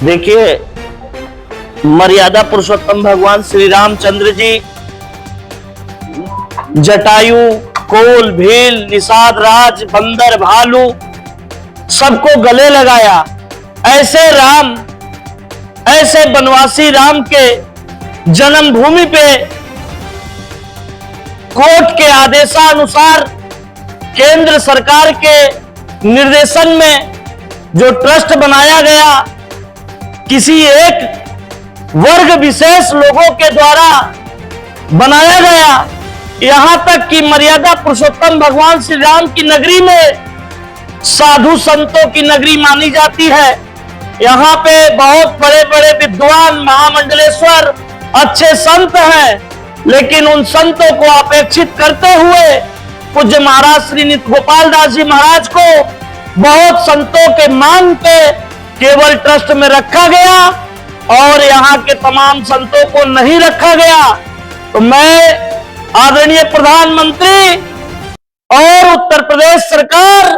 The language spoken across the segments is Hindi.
देखिए, मर्यादा पुरुषोत्तम भगवान श्री रामचंद्र जी जटायु, कोल, भील, निषाद, राज, बंदर, भालू सबको गले लगाया। ऐसे राम, ऐसे वनवासी राम के जन्मभूमि पे कोर्ट के आदेशानुसार केंद्र सरकार के निर्देशन में जो ट्रस्ट बनाया गया, किसी एक वर्ग विशेष लोगों के द्वारा बनाया गया। यहां तक कि मर्यादा पुरुषोत्तम भगवान श्री राम की नगरी में साधु संतों की नगरी मानी जाती है। यहाँ पे बहुत बड़े बड़े विद्वान, महामंडलेश्वर, अच्छे संत हैं, लेकिन उन संतों को अपेक्षित करते हुए पूज्य महाराज श्री नित्य गोपाल दास जी महाराज को बहुत संतों के मांग पे केवल ट्रस्ट में रखा गया और यहाँ के तमाम संतों को नहीं रखा गया। तो मैं आदरणीय प्रधानमंत्री और उत्तर प्रदेश सरकार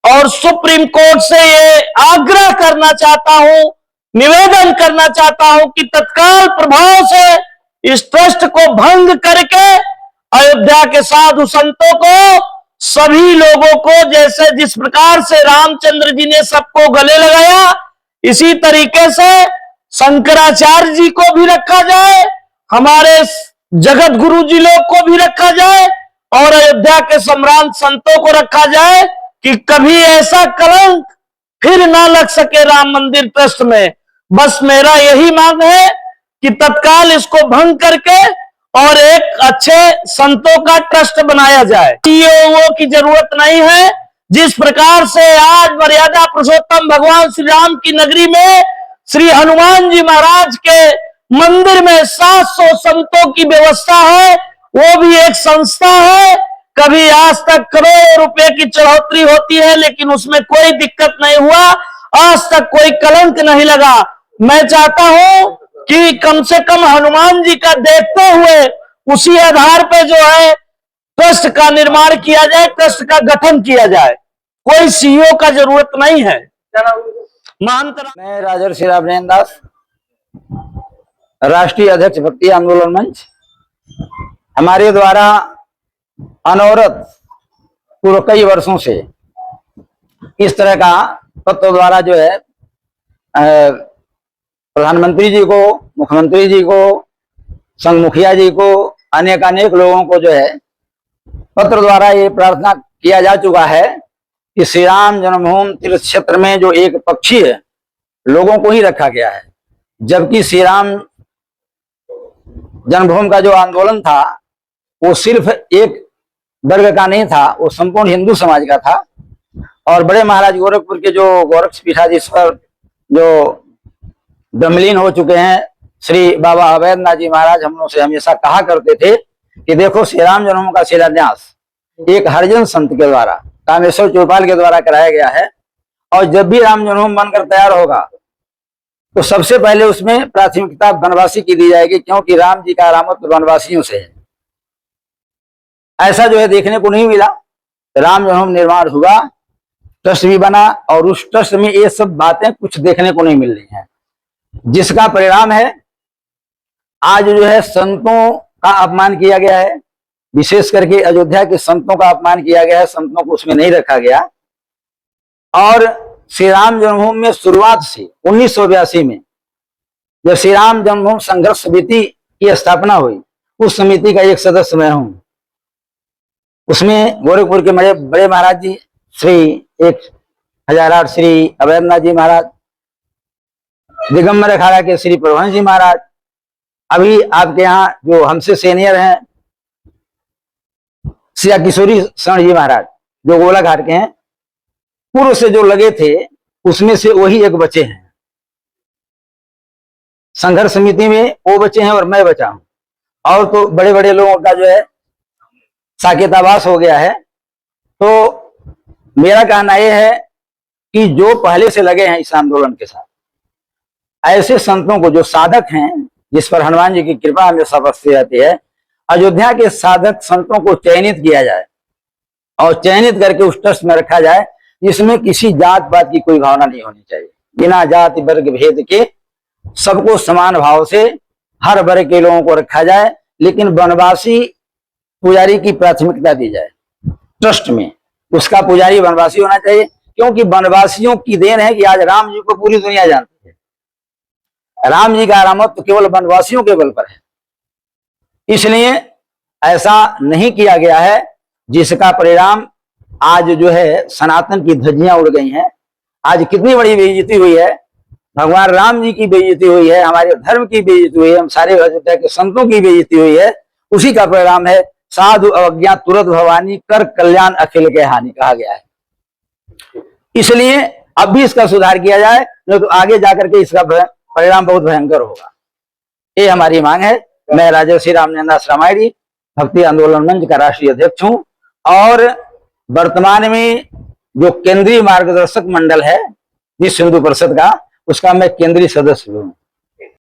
और सुप्रीम कोर्ट से ये आग्रह करना चाहता हूं, निवेदन करना चाहता हूं कि तत्काल प्रभाव से इस ट्रस्ट को भंग करके अयोध्या के साधु संतों को, सभी लोगों को, जैसे जिस प्रकार से रामचंद्र जी ने सबको गले लगाया, इसी तरीके से शंकराचार्य जी को भी रखा जाए, हमारे जगत गुरु जी लोग को भी रखा जाए और अयोध्या के सम्राट संतों को रखा जाए कि कभी ऐसा कलंक फिर ना लग सके राम मंदिर ट्रस्ट में। बस मेरा यही मांग है कि तत्काल इसको भंग करके और एक अच्छे संतों का ट्रस्ट बनाया जाए। सीईओ की जरूरत नहीं है। जिस प्रकार से आज मर्यादा पुरुषोत्तम भगवान श्री राम की नगरी में श्री हनुमान जी महाराज के मंदिर में 700 संतों की व्यवस्था है, वो भी एक संस्था है। कभी आज तक करोड़ों रुपए की चढ़ोतरी होती है, लेकिन उसमें कोई दिक्कत नहीं हुआ, आज तक कोई कलंक नहीं लगा। मैं चाहता हूं कि कम से कम हनुमान जी का देखते हुए उसी आधार पे जो है ट्रस्ट का निर्माण किया जाए, ट्रस्ट का गठन किया जाए। कोई सीईओ का जरूरत नहीं है। मैं राजर्षि रामनयन दास, राष्ट्रीय अध्यक्ष भक्ति आंदोलन मंच। हमारे द्वारा अनवरत पूर्व कई वर्षों से इस तरह का पत्र द्वारा जो है प्रधानमंत्री जी को, मुख्यमंत्री जी को, संघ मुखिया जी को, अनेक लोगों को जो है पत्र द्वारा ये प्रार्थना किया जा चुका है कि श्री राम जन्मभूमि तीर्थ क्षेत्र में जो एक पक्षीय लोगों को ही रखा गया है, जबकि श्री राम जन्मभूमि का जो आंदोलन था वो सिर्फ एक वर्ग का नहीं था, वो संपूर्ण हिंदू समाज का था। और बड़े महाराज गोरखपुर के जो गोरक्ष पीठाधीश्वर जो ब्रह्मलीन हो चुके हैं, श्री बाबा अवैधनाथ जी महाराज, हम लोग से हमेशा कहा करते थे कि देखो श्री राम जन्मभूमि का शिलान्यास एक हरिजन संत के द्वारा, कामेश्वर चौपाल के द्वारा कराया गया है। और जब भी राम जन्मभूमि बनकर तैयार होगा तो सबसे पहले उसमें प्राथमिकता वनवासी की दी जाएगी, क्योंकि राम जी का रामत्व वनवासियों से है। ऐसा जो है देखने को नहीं मिला। राम जन्मभूमि निर्माण हुआ, ट्रस्ट भी बना और उस ट्रस्ट में ये सब बातें कुछ देखने को नहीं मिल रही हैं, जिसका परिणाम है आज जो है संतों का अपमान किया गया है। विशेष करके अयोध्या के संतों का अपमान किया गया है, संतों को उसमें नहीं रखा गया। और श्री राम जन्मभूमि में शुरुआत से 1982 में जब श्री राम जन्मभूमि संघर्ष समिति की स्थापना हुई, उस समिति का एक सदस्य मैं हूं। उसमें गोरखपुर के बड़े महाराज जी श्री 1008 श्री अवैधनाथ जी महाराज, दिगंबर अखाड़ा के श्री प्रभुहंस जी महाराज, अभी आपके यहाँ जो हमसे सीनियर हैं श्री किशोरी शरण जी महाराज जो गोला घाट के हैं, पूर्व से जो लगे थे उसमें से वही एक बचे हैं। संघर्ष समिति में वो बचे हैं और मैं बचा हूं। और तो बड़े बड़े लोगों का जो है साकेतावास हो गया है। तो मेरा कहना यह है कि जो पहले से लगे हैं इस आंदोलन के साथ, ऐसे संतों को जो साधक हैं, जिस पर हनुमान जी की कृपा हमेशा बरसती रहती है, अयोध्या के साधक संतों को चयनित किया जाए और चयनित करके उस ट्रस्ट में रखा जाए, जिसमें किसी जात पात की कोई भावना नहीं होनी चाहिए। बिना जाति वर्ग भेद के सबको समान भाव से हर वर्ग के लोगों को रखा जाए, लेकिन वनवासी पुजारी की प्राथमिकता दी जाए ट्रस्ट में। उसका पुजारी वनवासी होना चाहिए, क्योंकि वनवासियों की देन है कि आज राम जी को पूरी दुनिया जानती है। राम जी का आरामत तो केवल वनवासियों के बल पर है, इसलिए ऐसा नहीं किया गया है, जिसका परिणाम आज जो है सनातन की धज्जियां उड़ गई हैं। आज कितनी बड़ी बेइज्जती हुई है, भगवान राम जी की बेइज्जती हुई है, हमारे धर्म की बेइज्जती हुई है, हम सारे अयोध्या के संतों की बेइज्जती हुई है। उसी का परिणाम है साधु अवज्ञा तुरंत भवानी कर कल्याण अखिल के हानि, कहा गया है। इसलिए अब भी इसका सुधार किया जाए, नहीं तो आगे जाकर के इसका परिणाम बहुत भयंकर होगा। ये हमारी मांग है। मैं राजर्षि रामचंद्र दास रामायणी भक्ति आंदोलन मंच का राष्ट्रीय अध्यक्ष हूं, और वर्तमान में जो केंद्रीय मार्गदर्शक मंडल है विश्व हिंदू परिषद का, उसका मैं केंद्रीय सदस्य हूँ।